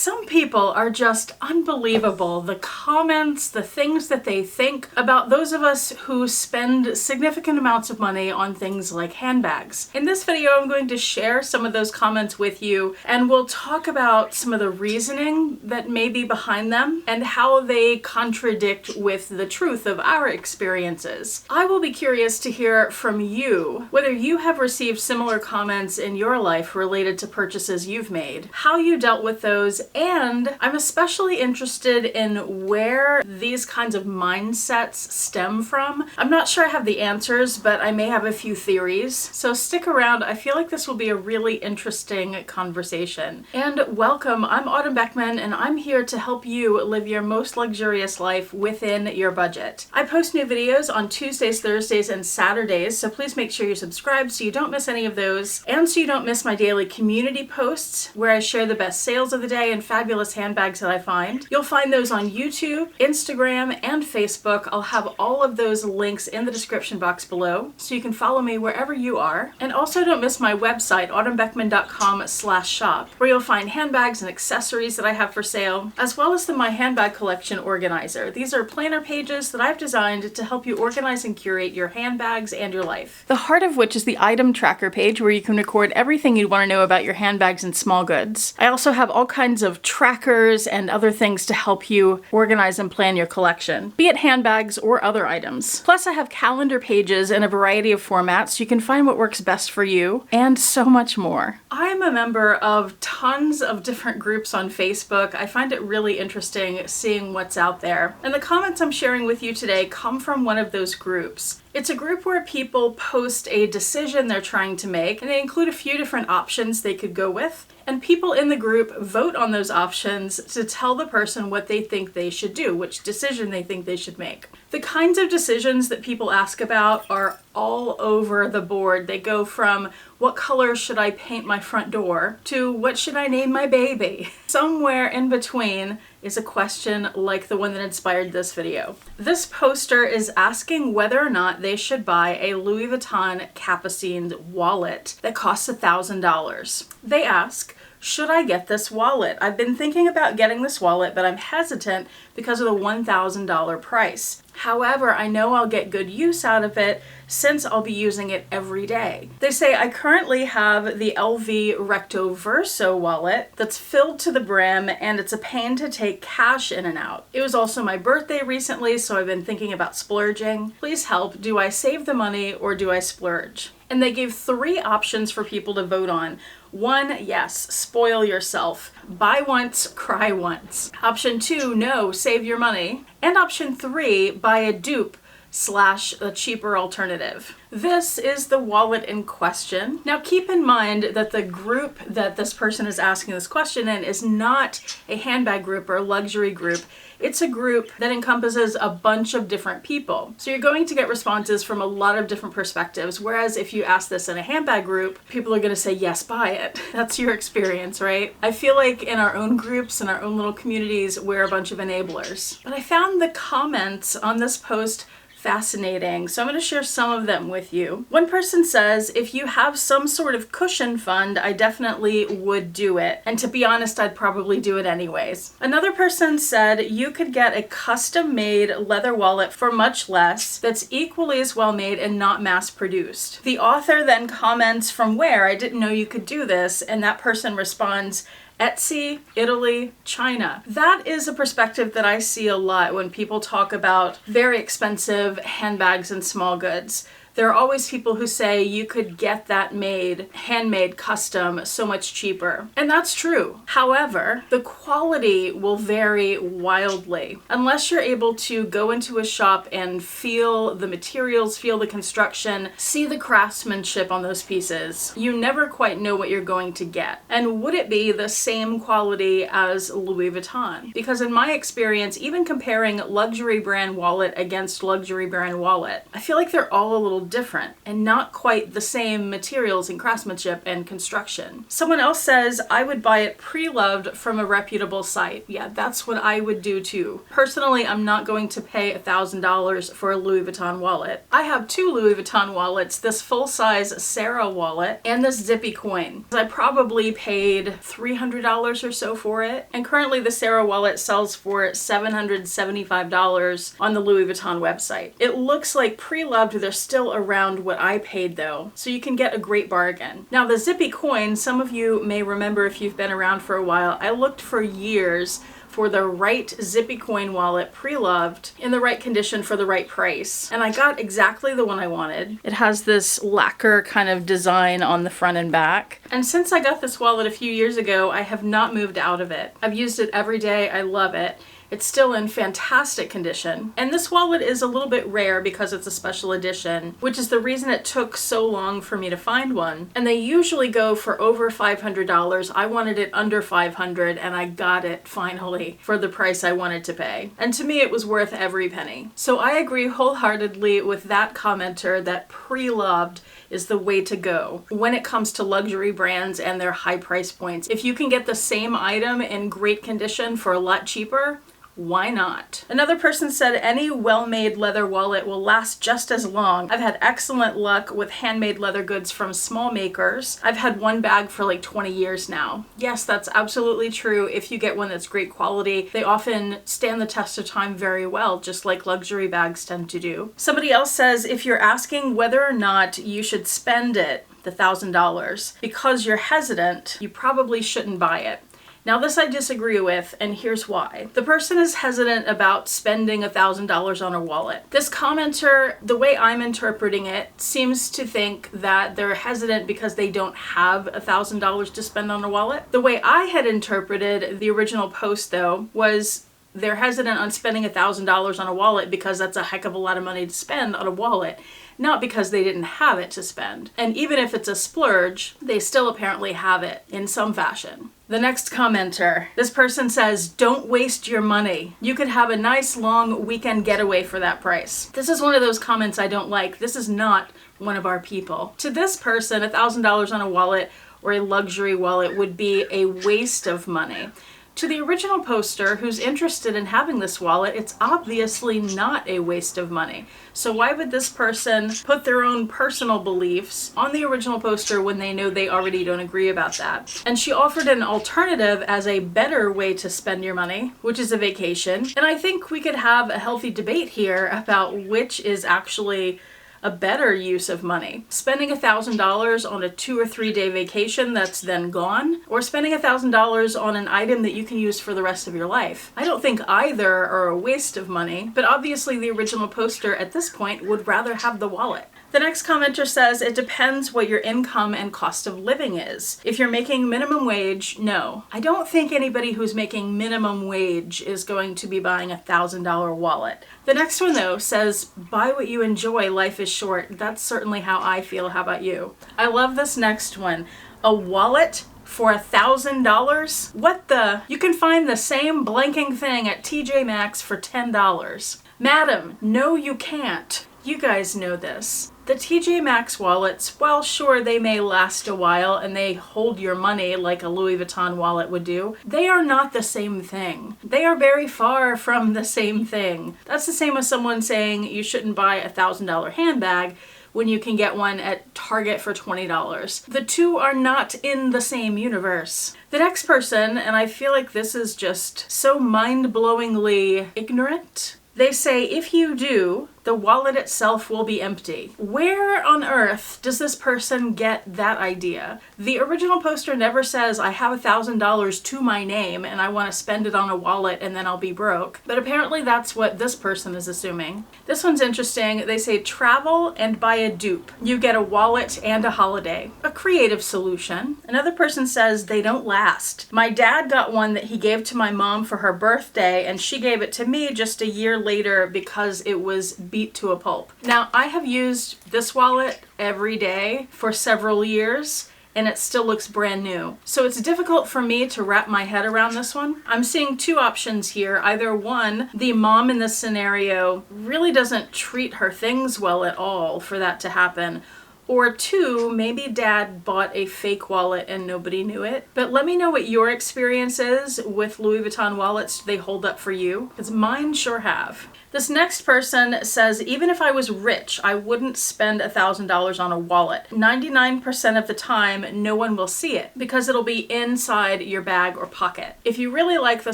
Some people are just unbelievable. The comments, the things that they think about those of us who spend significant amounts of money on things like handbags. In this video, I'm going to share some of those comments with you, and we'll talk about some of the reasoning that may be behind them and how they contradict with the truth of our experiences. I will be curious to hear from you whether you have received similar comments in your life related to purchases you've made, how you dealt with those, and I'm especially interested in where these kinds of mindsets stem from. I'm not sure I have the answers, but I may have a few theories. So stick around. I feel like this will be a really interesting conversation. And welcome, I'm Autumn Beckman, and I'm here to help you live your most luxurious life within your budget. I post new videos on Tuesdays, Thursdays, and Saturdays, so please make sure you subscribe so you don't miss any of those, and so you don't miss my daily community posts where I share the best sales of the day and fabulous handbags that I find. You'll find those on YouTube, Instagram, and Facebook. I'll have all of those links in the description box below, so you can follow me wherever you are. And also don't miss my website, autumnbeckman.com/shop, where you'll find handbags and accessories that I have for sale, as well as the My Handbag Collection Organizer. These are planner pages that I've designed to help you organize and curate your handbags and your life. The heart of which is the item tracker page, where you can record everything you'd want to know about your handbags and small goods. I also have all kinds of trackers and other things to help you organize and plan your collection, be it handbags or other items. Plus, I have calendar pages in a variety of formats so you can find what works best for you, and so much more. I'm a member of tons of different groups on Facebook. I find it really interesting seeing what's out there. And the comments I'm sharing with you today come from one of those groups. It's a group where people post a decision they're trying to make, and they include a few different options they could go with. And people in the group vote on those options to tell the person what they think they should do, which decision they think they should make. The kinds of decisions that people ask about are all over the board. They go from what color should I paint my front door to what should I name my baby. Somewhere in between is a question like the one that inspired this video. This poster is asking whether or not they should buy a Louis Vuitton Capucin's wallet that costs $1,000. They ask, should I get this wallet? I've been thinking about getting this wallet, but I'm hesitant because of the $1,000 price. However, I know I'll get good use out of it since I'll be using it every day. They say, I currently have the LV Recto Verso wallet that's filled to the brim, and it's a pain to take cash in and out. It was also my birthday recently, so I've been thinking about splurging. Please help. Do I save the money or do I splurge? And they gave 3 options for people to vote on. 1, yes, spoil yourself. Buy once, cry once. Option 2, no, save your money. And option 3, buy a dupe / a cheaper alternative. This is the wallet in question. Now keep in mind that the group that this person is asking this question in is not a handbag group or a luxury group. It's a group that encompasses a bunch of different people. So you're going to get responses from a lot of different perspectives, whereas if you ask this in a handbag group, people are going to say, yes, buy it. That's your experience, right? I feel like in our own groups, in our own little communities, we're a bunch of enablers. But I found the comments on this post fascinating, so I'm going to share some of them with you. One person says, if you have some sort of cushion fund, I definitely would do it. And to be honest, I'd probably do it anyways. Another person said, you could get a custom-made leather wallet for much less that's equally as well made and not mass-produced. The author then comments, from where? I didn't know you could do this. And that person responds, Etsy, Italy, China. That is a perspective that I see a lot when people talk about very expensive handbags and small goods. There are always people who say you could get that made, handmade, custom, so much cheaper. And that's true. However, the quality will vary wildly. Unless you're able to go into a shop and feel the materials, feel the construction, see the craftsmanship on those pieces, you never quite know what you're going to get. And would it be the same quality as Louis Vuitton? Because in my experience, even comparing luxury brand wallet against luxury brand wallet, I feel like they're all a little little different and not quite the same materials and craftsmanship and construction. Someone else says, I would buy it pre-loved from a reputable site. Yeah, that's what I would do too. Personally, I'm not going to pay $1,000 for a Louis Vuitton wallet. I have two Louis Vuitton wallets, this full-size Sarah wallet and this Zippy coin. I probably paid $300 or so for it, and currently the Sarah wallet sells for $775 on the Louis Vuitton website. It looks like pre-loved, they're still around what I paid though, so you can get a great bargain. Now the Zippy coin, some of you may remember if you've been around for a while, I looked for years for the right Zippy coin wallet pre-loved in the right condition for the right price. And I got exactly the one I wanted. It has this lacquer kind of design on the front and back. And since I got this wallet a few years ago, I have not moved out of it. I've used it every day. I love it. It's still in fantastic condition. And this wallet is a little bit rare because it's a special edition, which is the reason it took so long for me to find one. And they usually go for over $500. I wanted it under $500 and I got it finally for the price I wanted to pay. And to me, it was worth every penny. So I agree wholeheartedly with that commenter that pre-loved is the way to go when it comes to luxury brands and their high price points. If you can get the same item in great condition for a lot cheaper, why not? Another person said any well-made leather wallet will last just as long. I've had excellent luck with handmade leather goods from small makers. I've had one bag for like 20 years now. Yes, that's absolutely true. If you get one that's great quality, they often stand the test of time very well, just like luxury bags tend to do. Somebody else says if you're asking whether or not you should spend it, the $1,000, because you're hesitant, you probably shouldn't buy it. Now this I disagree with, and here's why. The person is hesitant about spending $1,000 on a wallet. This commenter, the way I'm interpreting it, seems to think that they're hesitant because they don't have $1,000 to spend on a wallet. The way I had interpreted the original post though was they're hesitant on spending $1,000 on a wallet because that's a heck of a lot of money to spend on a wallet, not because they didn't have it to spend. And even if it's a splurge, they still apparently have it in some fashion. The next commenter, this person says, don't waste your money. You could have a nice long weekend getaway for that price. This is one of those comments I don't like. This is not one of our people. To this person, $1,000 on a wallet or a luxury wallet would be a waste of money. To the original poster who's interested in having this wallet, it's obviously not a waste of money. So why would this person put their own personal beliefs on the original poster when they know they already don't agree about that? And she offered an alternative as a better way to spend your money, which is a vacation. And I think we could have a healthy debate here about which is actually a better use of money. Spending $1,000 on a 2 or 3 day vacation that's then gone, or spending $1,000 on an item that you can use for the rest of your life. I don't think either are a waste of money, but obviously the original poster at this point would rather have the wallet. The next commenter says it depends what your income and cost of living is. If you're making minimum wage, no. I don't think anybody who's making minimum wage is going to be buying a $1,000 wallet. The next one though says, buy what you enjoy, life is short. That's certainly how I feel. How about you? I love this next one. A wallet for $1,000? What the? You can find the same blanking thing at TJ Maxx for $10. Madam, no you can't. You guys know this. The TJ Maxx wallets, while sure they may last a while and they hold your money like a Louis Vuitton wallet would do, they are not the same thing. They are very far from the same thing. That's the same as someone saying you shouldn't buy a $1,000 handbag when you can get one at Target for $20. The two are not in the same universe. The next person, and I feel like this is just so mind-blowingly ignorant, they say if you do, the wallet itself will be empty. Where on earth does this person get that idea? The original poster never says I have $1,000 to my name and I want to spend it on a wallet and then I'll be broke. But apparently that's what this person is assuming. This one's interesting. They say travel and buy a dupe. You get a wallet and a holiday. A creative solution. Another person says they don't last. My dad got one that he gave to my mom for her birthday and she gave it to me just a year later because it was beat to a pulp. Now, I have used this wallet every day for several years, and it still looks brand new. So it's difficult for me to wrap my head around this one. I'm seeing two options here. Either one, the mom in this scenario really doesn't treat her things well at all for that to happen. Or two, maybe dad bought a fake wallet and nobody knew it. But let me know what your experience is with Louis Vuitton wallets. Do they hold up for you? Because mine sure have. This next person says, even if I was rich, I wouldn't spend $1,000 on a wallet. 99% of the time, no one will see it because it'll be inside your bag or pocket. If you really like the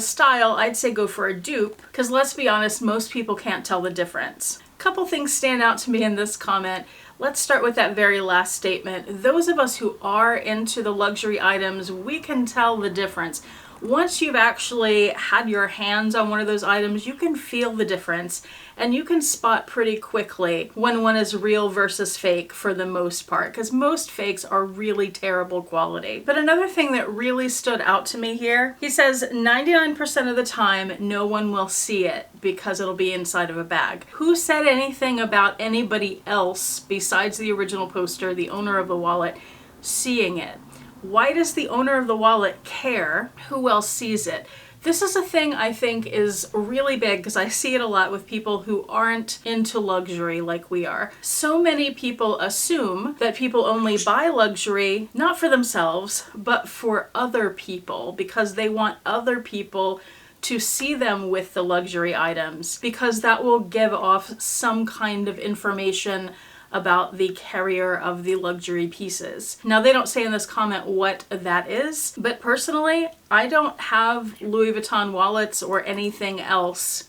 style, I'd say go for a dupe, because let's be honest, most people can't tell the difference. Couple things stand out to me in this comment. Let's start with that very last statement. Those of us who are into the luxury items, we can tell the difference. Once you've actually had your hands on one of those items, you can feel the difference and you can spot pretty quickly when one is real versus fake for the most part, because most fakes are really terrible quality. But another thing that really stood out to me here, he says 99% of the time no one will see it because it'll be inside of a bag. Who said anything about anybody else besides the original poster, the owner of the wallet, seeing it? Why does the owner of the wallet care who else sees it? This is a thing I think is really big because I see it a lot with people who aren't into luxury like we are. So many people assume that people only buy luxury not for themselves, but for other people because they want other people to see them with the luxury items because that will give off some kind of information about the carrier of the luxury pieces. Now, they don't say in this comment what that is, but personally, I don't have Louis Vuitton wallets or anything else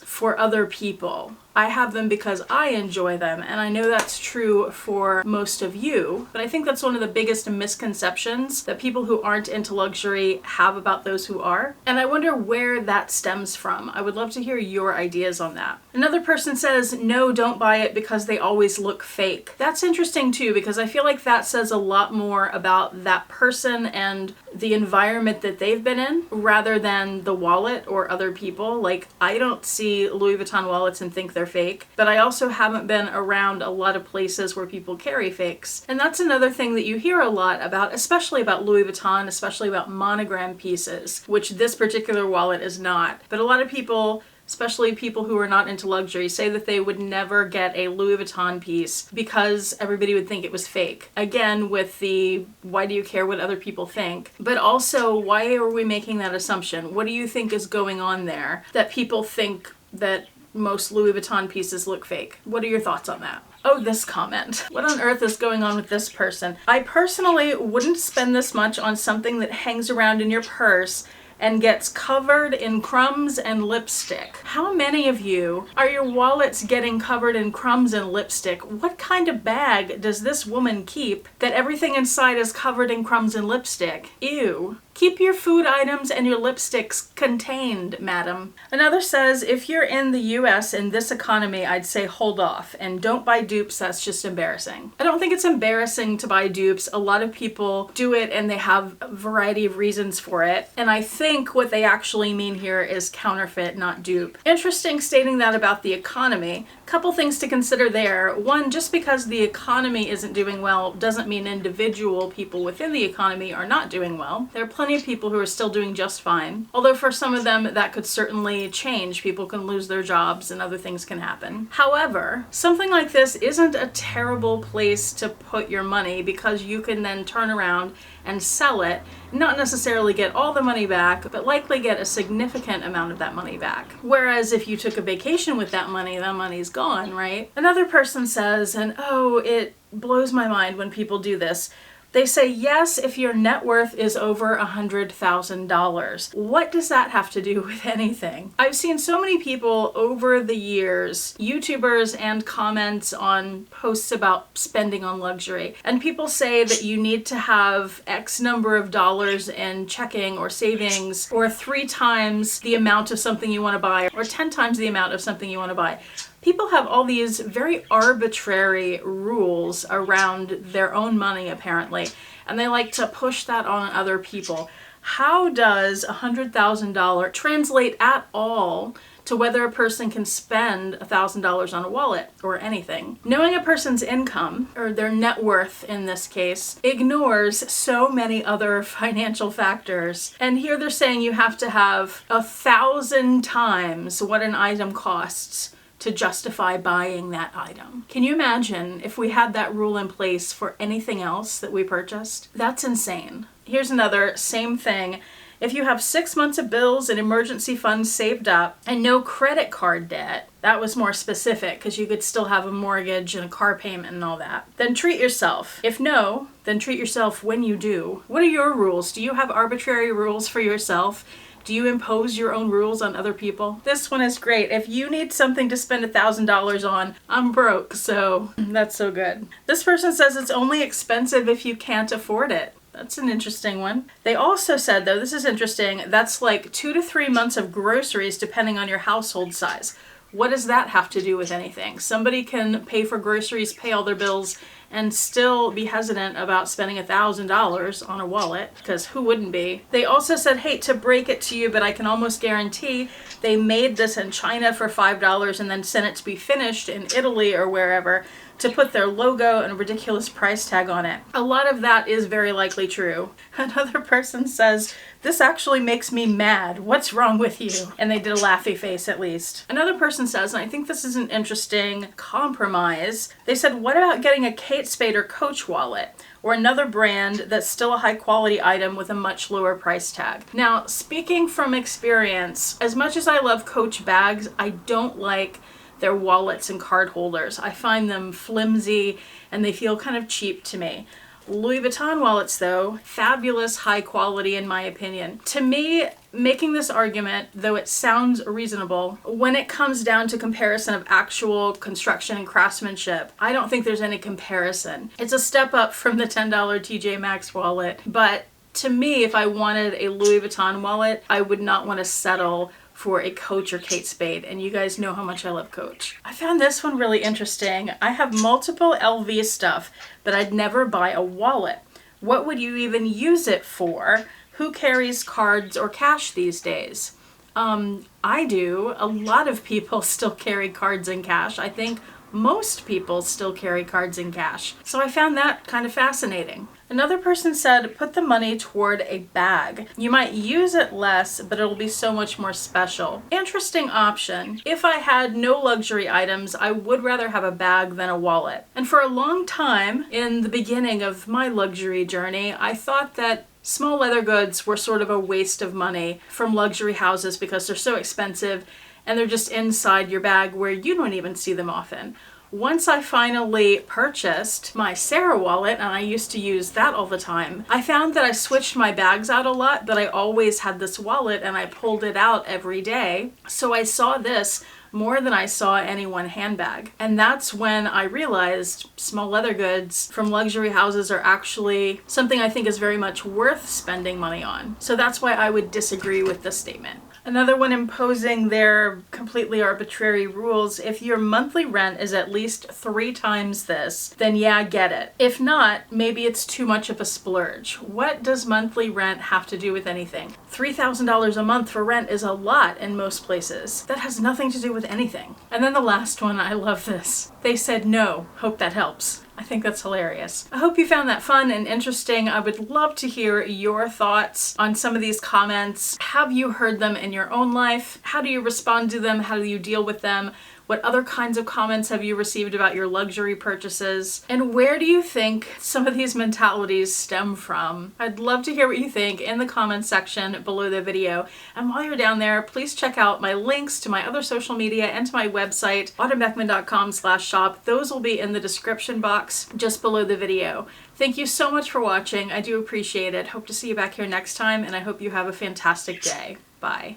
for other people. I have them because I enjoy them, and I know that's true for most of you, but I think that's one of the biggest misconceptions that people who aren't into luxury have about those who are, and I wonder where that stems from. I would love to hear your ideas on that. Another person says, no, don't buy it because they always look fake. That's interesting too, because I feel like that says a lot more about that person and the environment that they've been in rather than the wallet or other people. Like, I don't see Louis Vuitton wallets and think they're fake, but I also haven't been around a lot of places where people carry fakes. And that's another thing that you hear a lot about, especially about Louis Vuitton, especially about monogram pieces, which this particular wallet is not. But a lot of people, especially people who are not into luxury, say that they would never get a Louis Vuitton piece because everybody would think it was fake. Again, with the why do you care what other people think? But also, why are we making that assumption? What do you think is going on there that people think that most Louis Vuitton pieces look fake? What are your thoughts on that? Oh, this comment. What on earth is going on with this person? I personally wouldn't spend this much on something that hangs around in your purse and gets covered in crumbs and lipstick. How many of you are your wallets getting covered in crumbs and lipstick? What kind of bag does this woman keep that everything inside is covered in crumbs and lipstick? Ew. Keep your food items and your lipsticks contained, madam. Another says, if you're in the US in this economy, I'd say hold off and don't buy dupes. That's just embarrassing. I don't think it's embarrassing to buy dupes. A lot of people do it and they have a variety of reasons for it. And I think what they actually mean here is counterfeit, not dupe. Interesting stating that about the economy. Couple things to consider there. One, just because the economy isn't doing well doesn't mean individual people within the economy are not doing well. There are plenty of people who are still doing just fine. Although for some of them that could certainly change. People can lose their jobs and other things can happen. However, something like this isn't a terrible place to put your money because you can then turn around and sell it, not necessarily get all the money back, but likely get a significant amount of that money back. Whereas if you took a vacation with that money's gone, right? Another person says, and oh, it blows my mind when people do this, they say, yes, if your net worth is over $100,000. What does that have to do with anything? I've seen so many people over the years, YouTubers and comments on posts about spending on luxury. And people say that you need to have X number of dollars in checking or savings, or 3 times the amount of something you want to buy, or 10 times the amount of something you want to buy. People have all these very arbitrary rules around their own money, apparently, and they like to push that on other people. How does $100,000 translate at all to whether a person can spend $1,000 on a wallet or anything? Knowing a person's income, or their net worth in this case, ignores so many other financial factors. And here they're saying you have to have 1,000 times what an item costs to justify buying that item. Can you imagine if we had that rule in place for anything else that we purchased? That's insane. Here's another, same thing. If you have 6 months of bills and emergency funds saved up and no credit card debt, that was more specific because you could still have a mortgage and a car payment and all that, then treat yourself. If no, then treat yourself when you do. What are your rules? Do you have arbitrary rules for yourself? Do you impose your own rules on other people? This one is great. If you need something to spend $1,000 on, I'm broke, so that's so good. This person says it's only expensive if you can't afford it. That's an interesting one. They also said, though, this is interesting, that's like 2 to 3 months of groceries depending on your household size. What does that have to do with anything? Somebody can pay for groceries, pay all their bills, and still be hesitant about spending $1,000 on a wallet, because who wouldn't be? They also said, hate to break it to you, but I can almost guarantee they made this in China for $5 and then sent it to be finished in Italy or wherever to put their logo and a ridiculous price tag on it. A lot of that is very likely true. Another person says, this actually makes me mad. What's wrong with you? And they did a laughy face at least. Another person says, and I think this is an interesting compromise, they said, what about getting a Kate Spade or Coach wallet? Or another brand that's still a high quality item with a much lower price tag. Now, speaking from experience, as much as I love Coach bags, I don't like their wallets and card holders. I find them flimsy and they feel kind of cheap to me. Louis Vuitton wallets, though, fabulous, high quality in my opinion. To me, making this argument, though it sounds reasonable, when it comes down to comparison of actual construction and craftsmanship, I don't think there's any comparison. It's a step up from the $10 TJ Maxx wallet, but to me, if I wanted a Louis Vuitton wallet, I would not want to settle for a Coach or Kate Spade, and you guys know how much I love Coach. I found this one really interesting. I have multiple LV stuff, but I'd never buy a wallet. What would you even use it for? Who carries cards or cash these days? I do. A lot of people still carry cards and cash. I think most people still carry cards and cash. So I found that kind of fascinating. Another person said, put the money toward a bag. You might use it less, but it'll be so much more special. Interesting option. If I had no luxury items, I would rather have a bag than a wallet. And for a long time, in the beginning of my luxury journey, I thought that small leather goods were sort of a waste of money from luxury houses because they're so expensive and they're just inside your bag where you don't even see them often. Once I finally purchased my Sarah wallet, and I used to use that all the time, I found that I switched my bags out a lot, but I always had this wallet and I pulled it out every day. So I saw this more than I saw any one handbag. And that's when I realized small leather goods from luxury houses are actually something I think is very much worth spending money on. So that's why I would disagree with this statement. Another one imposing their completely arbitrary rules. If your monthly rent is at least 3 times this, then yeah, get it. If not, maybe it's too much of a splurge. What does monthly rent have to do with anything? $3,000 a month for rent is a lot in most places. That has nothing to do with anything. And then the last one, I love this. They said no. Hope that helps. I think that's hilarious. I hope you found that fun and interesting. I would love to hear your thoughts on some of these comments. Have you heard them in your own life? How do you respond to them? How do you deal with them? What other kinds of comments have you received about your luxury purchases? And where do you think some of these mentalities stem from? I'd love to hear what you think in the comments section below the video. And while you're down there, please check out my links to my other social media and to my website, autumnbeckman.com/shop. Those will be in the description box just below the video. Thank you so much for watching. I do appreciate it. Hope to see you back here next time, and I hope you have a fantastic day. Bye.